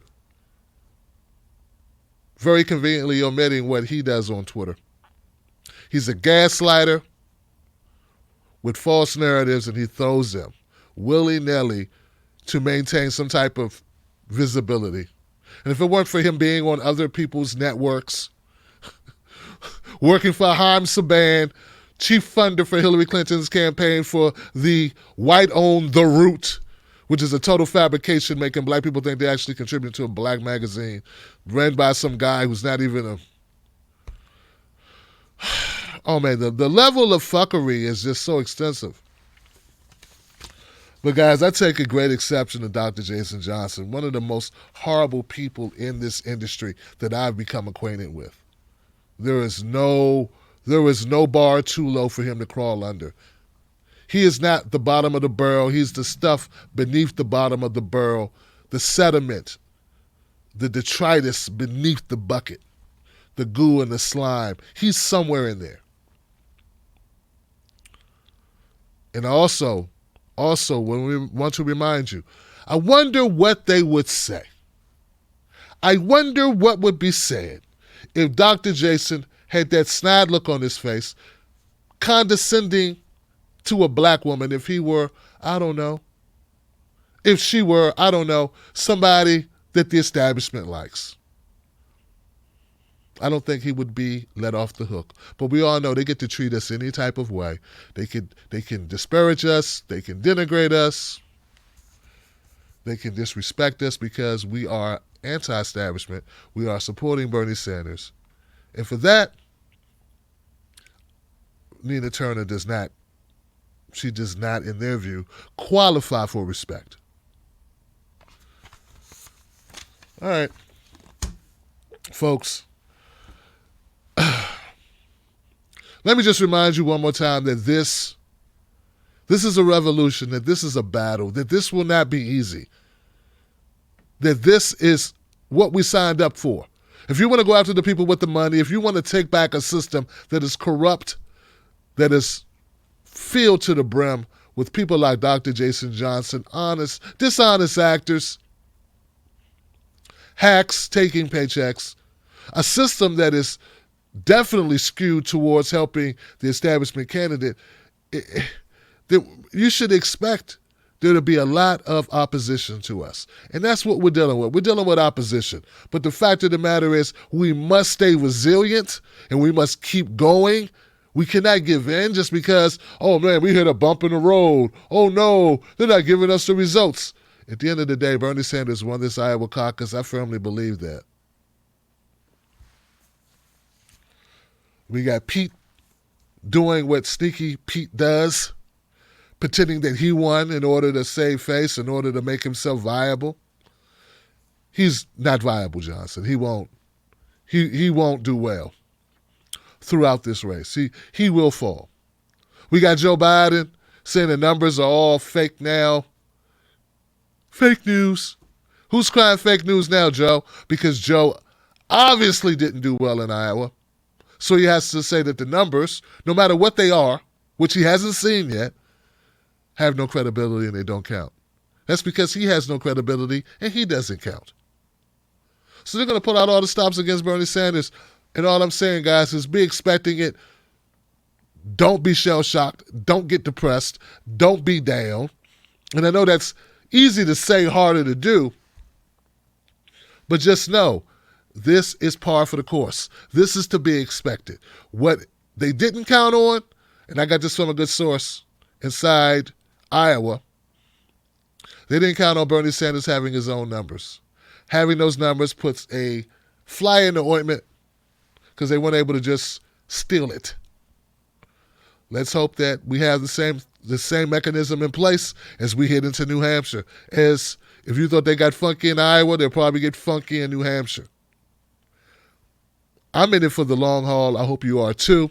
very conveniently omitting what he does on Twitter. He's a gaslighter with false narratives, and he throws them willy-nilly to maintain some type of visibility. And if it weren't for him being on other people's networks, working for Haim Saban, chief funder for Hillary Clinton's campaign for the white-owned The Root, which is a total fabrication making black people think they actually contribute to a black magazine ran by some guy who's not even a... Oh, man, the level of fuckery is just so extensive. But, guys, I take a great exception to Dr. Jason Johnson, one of the most horrible people in this industry that I've become acquainted with. There is no bar too low for him to crawl under. He is not the bottom of the barrel. He's the stuff beneath the bottom of the barrel, the sediment, the detritus beneath the bucket, the goo and the slime. He's somewhere in there. And also, when we want to remind you, I wonder what they would say. I wonder what would be said if Dr. Jason had that snide look on his face, condescending to a black woman, if he were, I don't know, if she were, I don't know, somebody that the establishment likes. I don't think he would be let off the hook. But we all know they get to treat us any type of way. They can disparage us. They can denigrate us. They can disrespect us because we are anti-establishment. We are supporting Bernie Sanders. And for that, Nina Turner does not, in their view, qualify for respect. All right, folks. Let me just remind you one more time that this is a revolution, that this is a battle, that this will not be easy, that this is what we signed up for. If you want to go after the people with the money, if you want to take back a system that is corrupt, that is filled to the brim with people like Dr. Jason Johnson, dishonest actors, hacks taking paychecks, a system that is definitely skewed towards helping the establishment candidate, you should expect there to be a lot of opposition to us. And that's what we're dealing with. We're dealing with opposition. But the fact of the matter is we must stay resilient and we must keep going. We cannot give in just because, oh, man, we hit a bump in the road. Oh, no, they're not giving us the results. At the end of the day, Bernie Sanders won this Iowa caucus. I firmly believe that. We got Pete doing what Sneaky Pete does, pretending that he won in order to save face, in order to make himself viable. He's not viable, Johnson. He won't do well throughout this race. He will fall. We got Joe Biden saying the numbers are all fake now. Fake news. Who's crying fake news now, Joe? Because Joe obviously didn't do well in Iowa. So he has to say that the numbers, no matter what they are, which he hasn't seen yet, have no credibility and they don't count. That's because he has no credibility and he doesn't count. So they're going to put out all the stops against Bernie Sanders. And all I'm saying, guys, is be expecting it. Don't be shell-shocked. Don't get depressed. Don't be down. And I know that's easy to say, harder to do. But just know, this is par for the course. This is to be expected. What they didn't count on, and I got this from a good source inside Iowa, they didn't count on Bernie Sanders having his own numbers. Having those numbers puts a fly in the ointment because they weren't able to just steal it. Let's hope that we have the same mechanism in place as we head into New Hampshire. As if you thought they got funky in Iowa, they'll probably get funky in New Hampshire. I'm in it for the long haul. I hope you are too.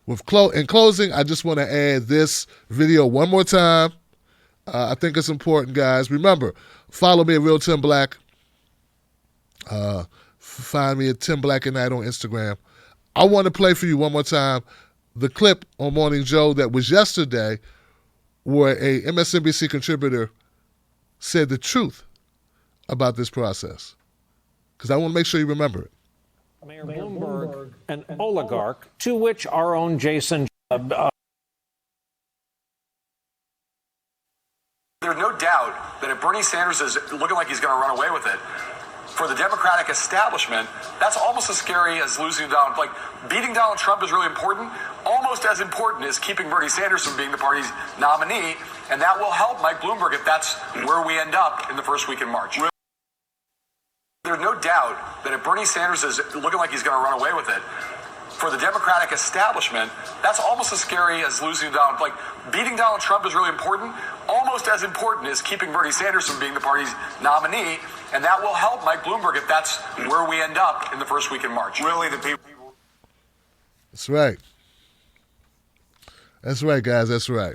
In closing, I just want to add this video one more time. I think it's important, guys. Remember, follow me at Real Tim Black. Find me at Tim Black at Night on Instagram. I want to play for you one more time the clip on Morning Joe that was yesterday where a MSNBC contributor said the truth about this process. Because I want to make sure you remember it. Mayor Bloomberg, an oligarch, to which our own Jason There's no doubt that if Bernie Sanders is looking like he's going to run away with it, for the Democratic establishment, that's almost as scary as losing Donald. Like, beating Donald Trump is really important. Almost as important as keeping Bernie Sanders from being the party's nominee, and that will help Mike Bloomberg if that's where we end up in the first week in March. There's no doubt that if Bernie Sanders is looking like he's going to run away with it, for the Democratic establishment, that's almost as scary as losing Donald. Like, beating Donald Trump is really important. Almost as important as keeping Bernie Sanders from being the party's nominee, and that will help Mike Bloomberg if that's where we end up in the first week in March. Really, the people. That's right. That's right, guys. That's right.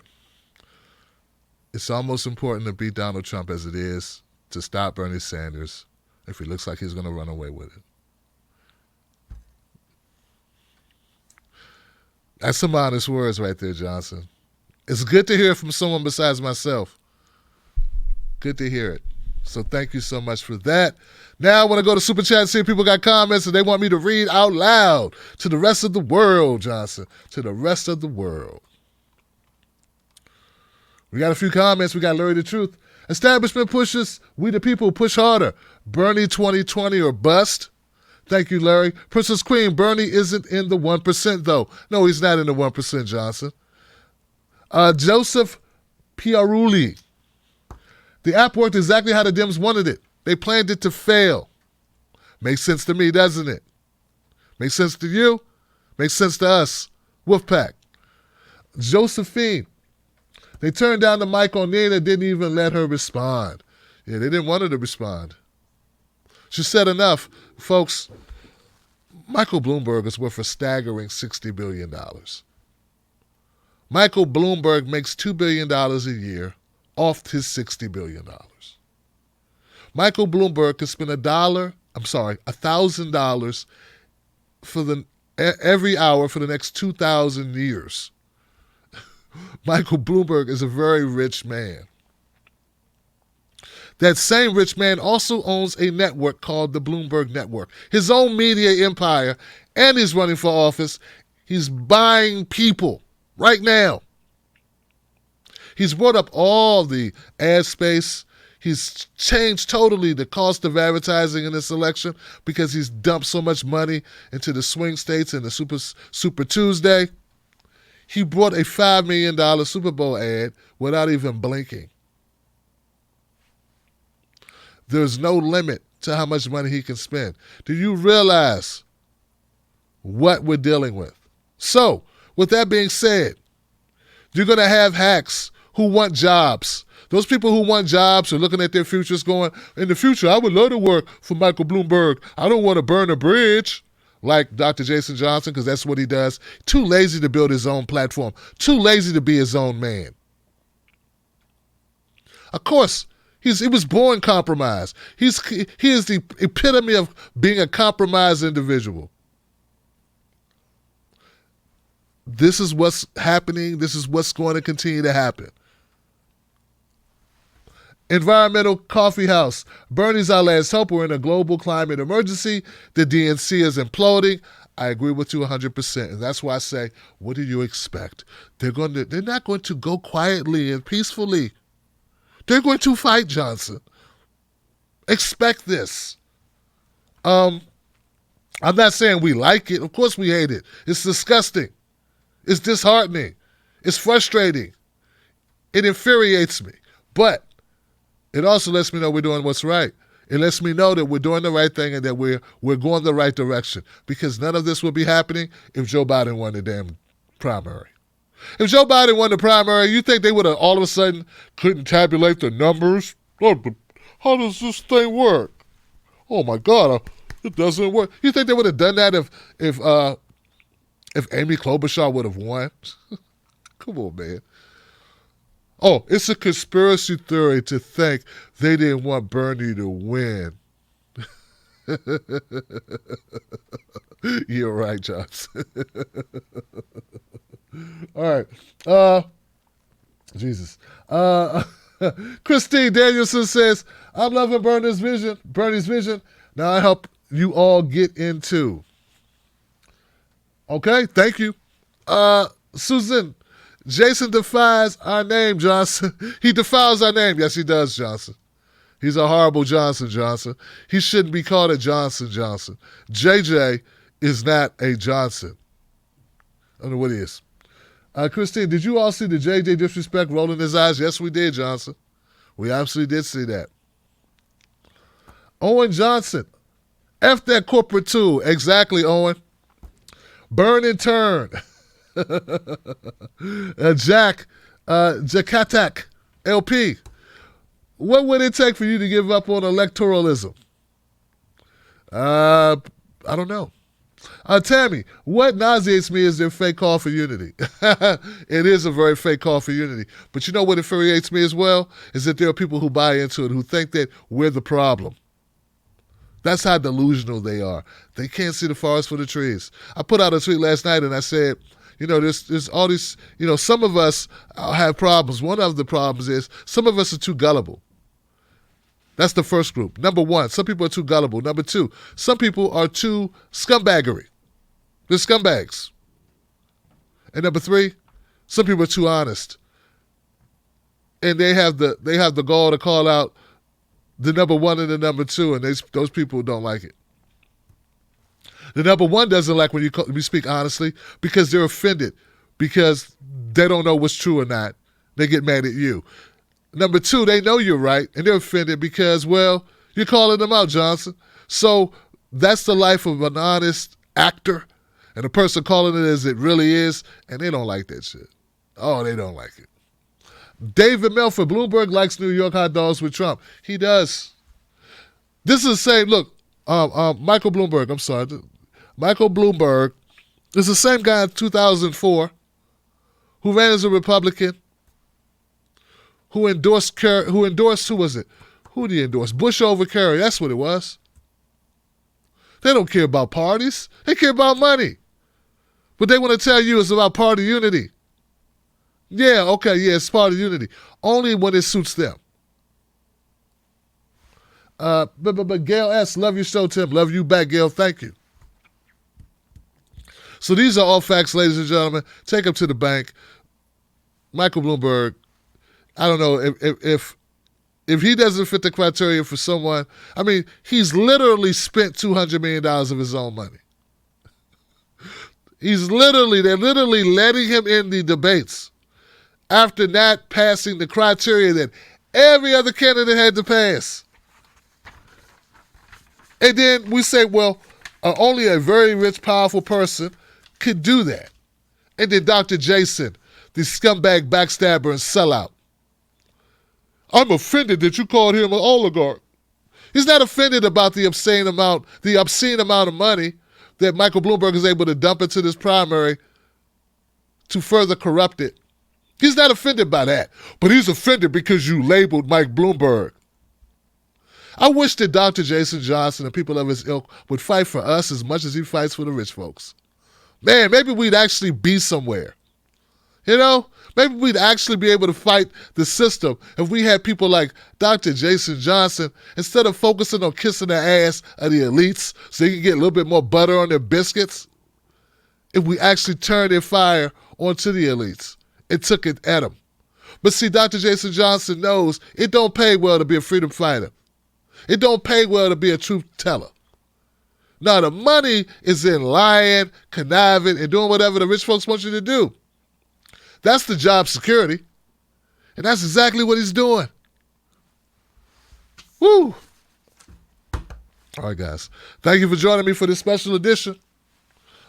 It's almost important to beat Donald Trump as it is to stop Bernie Sanders if he looks like he's going to run away with it. That's some honest words right there, Johnson. It's good to hear from someone besides myself. Good to hear it. So thank you so much for that. Now I want to go to Super Chat and see if people got comments and they want me to read out loud to the rest of the world, Johnson. To the rest of the world. We got a few comments. We got Larry the Truth. Establishment pushes. We the people push harder. Bernie 2020 or bust. Thank you, Larry. Princess Queen, Bernie isn't in the 1%, though. No, he's not in the 1%, Johnson. Joseph Piarulli. The app worked exactly how the Dems wanted it. They planned it to fail. Makes sense to me, doesn't it? Makes sense to you? Makes sense to us. Wolfpack. Josephine. They turned down the mic on Nina, didn't even let her respond. Yeah, they didn't want her to respond. She said enough. Folks, Michael Bloomberg is worth a staggering $60 billion. Michael Bloomberg makes $2 billion a year off his $60 billion. Michael Bloomberg could spend $1,000 for every hour for the next 2,000 years. Michael Bloomberg is a very rich man. That same rich man also owns a network called the Bloomberg Network, his own media empire, and he's running for office. He's buying people right now. He's brought up all the ad space. He's changed totally the cost of advertising in this election because he's dumped so much money into the swing states and the Super Tuesday. He brought a $5 million Super Bowl ad without even blinking. There's no limit to how much money he can spend. Do you realize what we're dealing with? So, with that being said, you're going to have hacks who want jobs. Those people who want jobs are looking at their futures going, in the future, I would love to work for Michael Bloomberg. I don't want to burn a bridge like Dr. Jason Johnson, because that's what he does. Too lazy to build his own platform. Too lazy to be his own man. Of course, he was born compromised. He is the epitome of being a compromised individual. This is what's happening. This is what's going to continue to happen. Environmental Coffee House. Bernie's our last hope. We're in a global climate emergency. The DNC is imploding. I agree with you 100%. And that's why I say, what do you expect? They're not going to go quietly and peacefully. They're going to fight, Johnson. Expect this. I'm not saying we like it. Of course we hate it. It's disgusting. It's disheartening. It's frustrating. It infuriates me. But it also lets me know we're doing what's right. It lets me know that we're doing the right thing and that we're going the right direction. Because none of this would be happening if Joe Biden won the damn primary. If Joe Biden won the primary, you think they would have all of a sudden couldn't tabulate the numbers? Oh, but how does this thing work? Oh my God, it doesn't work. You think they would have done that if Amy Klobuchar would have won? Come on, man. Oh, it's a conspiracy theory to think they didn't want Bernie to win. You're right, Johnson. All right. Jesus. Christine Danielson says, I'm loving Bernie's vision. Now I help you all get into. Okay, thank you. Susan, Jason defies our name, Johnson. He defiles our name. Yes, he does, Johnson. He's a horrible Johnson. He shouldn't be called a Johnson. JJ is not a Johnson. I don't know what he is. Christine, did you all see the JJ disrespect rolling his eyes? Yes, we did, Johnson. We absolutely did see that. Owen Johnson. F that corporate tool. Exactly, Owen. Burn and turn. Jack Jakatak, LP. What would it take for you to give up on electoralism? I don't know. Tammy, what nauseates me is their fake call for unity. It is a very fake call for unity. But you know what infuriates me as well? Is that there are people who buy into it, who think that we're the problem. That's how delusional they are. They can't see the forest for the trees. I put out a tweet last night and I said, there's all these, some of us have problems. One of the problems is some of us are too gullible. That's the first group. Number one, some people are too gullible. Number two, some people are too scumbaggery. They're scumbags. And number three, some people are too honest. And they have the gall to call out the number one and the number two, and those people don't like it. The number one doesn't like when you speak honestly because they're offended, because they don't know what's true or not. They get mad at you. Number two, they know you're right, and they're offended because, well, you're calling them out, Johnson. So that's the life of an honest actor, and a person calling it as it really is, and they don't like that shit. Oh, they don't like it. David Melford, Bloomberg likes New York hot dogs with Trump. He does. This is the same, look, Michael Bloomberg, I'm sorry. Michael Bloomberg is the same guy in 2004 who ran as a Republican, who endorsed, who was it? Who did he endorse? Bush over Kerry. That's what it was. They don't care about parties. They care about money. But they want to tell you it's about party unity. Yeah, okay, yeah, it's party unity. Only when it suits them. But Gail S., love your show, Tim. Love you back, Gail. Thank you. So these are all facts, ladies and gentlemen. Take them to the bank. Michael Bloomberg, I don't know if he doesn't fit the criteria for someone. I mean, he's literally spent $200 million of his own money. They're literally letting him in the debates after not passing the criteria that every other candidate had to pass. And then we say, well, only a very rich, powerful person could do that. And then Dr. Jason, the scumbag backstabber and sellout. I'm offended that you called him an oligarch. He's not offended about the obscene amount of money that Michael Bloomberg is able to dump into this primary to further corrupt it. He's not offended by that, but he's offended because you labeled Mike Bloomberg. I wish that Dr. Jason Johnson and people of his ilk would fight for us as much as he fights for the rich folks. Man, maybe we'd actually be somewhere. Maybe we'd actually be able to fight the system if we had people like Dr. Jason Johnson, instead of focusing on kissing the ass of the elites so they can get a little bit more butter on their biscuits, if we actually turned their fire onto the elites and took it at them. But see, Dr. Jason Johnson knows it don't pay well to be a freedom fighter. It don't pay well to be a truth teller. Now, the money is in lying, conniving, and doing whatever the rich folks want you to do. That's the job security. And that's exactly what he's doing. Woo! All right, guys. Thank you for joining me for this special edition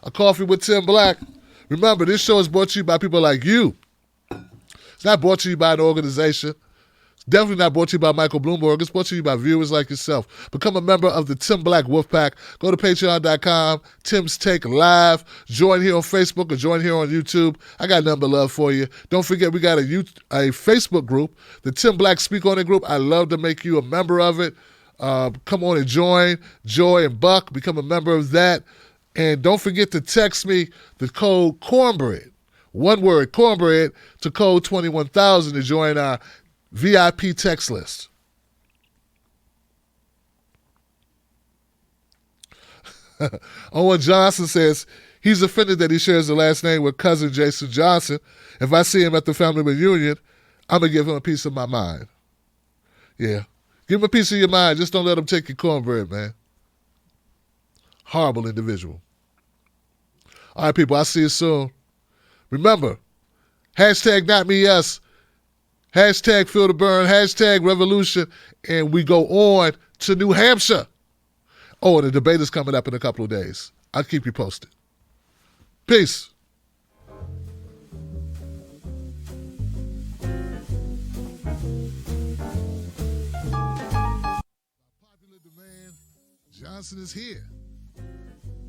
of Coffee with Tim Black. Remember, this show is brought to you by people like you. It's not brought to you by an organization. It's definitely not brought to you by Michael Bloomberg. It's brought to you by viewers like yourself. Become a member of the Tim Black Wolfpack. Go to patreon.com, Tim's Take Live. Join here on Facebook or join here on YouTube. I got nothing but love for you. Don't forget, we got a Facebook group, the Tim Black Speak On It group. I love to make you a member of it. come on and join Joy and Buck. Become a member of that. And don't forget to text me the code Cornbread. One word, Cornbread, to code 21,000 to join our VIP text list. Owen Johnson says he's offended that he shares the last name with cousin Jason Johnson. If I see him at the family reunion, I'm going to give him a piece of my mind. Yeah. Give him a piece of your mind. Just don't let him take your cornbread, man. Horrible individual. All right, people, I'll see you soon. Remember, hashtag not me, us. Hashtag feel the burn. Hashtag revolution. And we go on to New Hampshire. Oh, and the debate is coming up in a couple of days. I'll keep you posted. Peace. Popular demand, Johnson is here.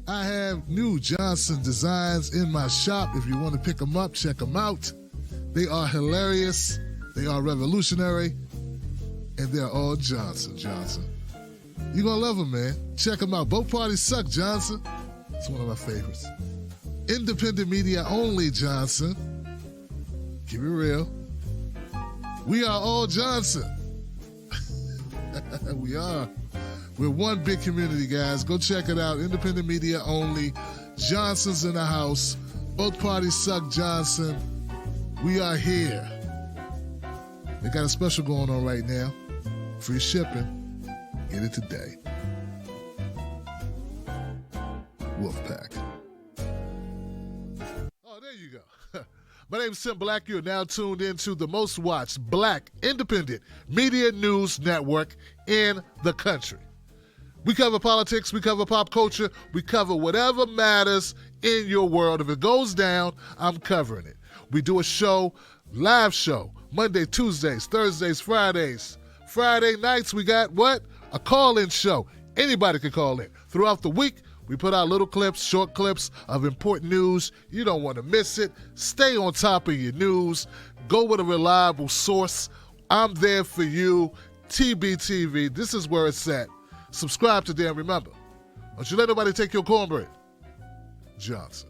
I have new Johnson designs in my shop. If you want to pick them up, check them out. They are hilarious. They are revolutionary. And they're all Johnson. You're going to love them, man. Check them out. Both parties suck, Johnson. It's one of my favorites. Independent media only, Johnson. Keep it real. We are all Johnson. We are. We're one big community, guys. Go check it out. Independent media only. Johnson's in the house. Both parties suck, Johnson. We are here. They got a special going on right now. Free shipping. Get it today. Wolfpack. Oh, there you go. My name is Tim Black. You're now tuned into the most watched Black independent media news network in the country. We cover politics, we cover pop culture, we cover whatever matters in your world. If it goes down, I'm covering it. We do a show, live show, Monday, Tuesdays, Thursdays, Fridays. Friday nights, we got what? A call-in show. Anybody can call in. Throughout the week, we put out little clips, short clips of important news. You don't want to miss it. Stay on top of your news. Go with a reliable source. I'm there for you. TBTV, this is where it's at. Subscribe today and remember, don't you let nobody take your cornbread. Johnson.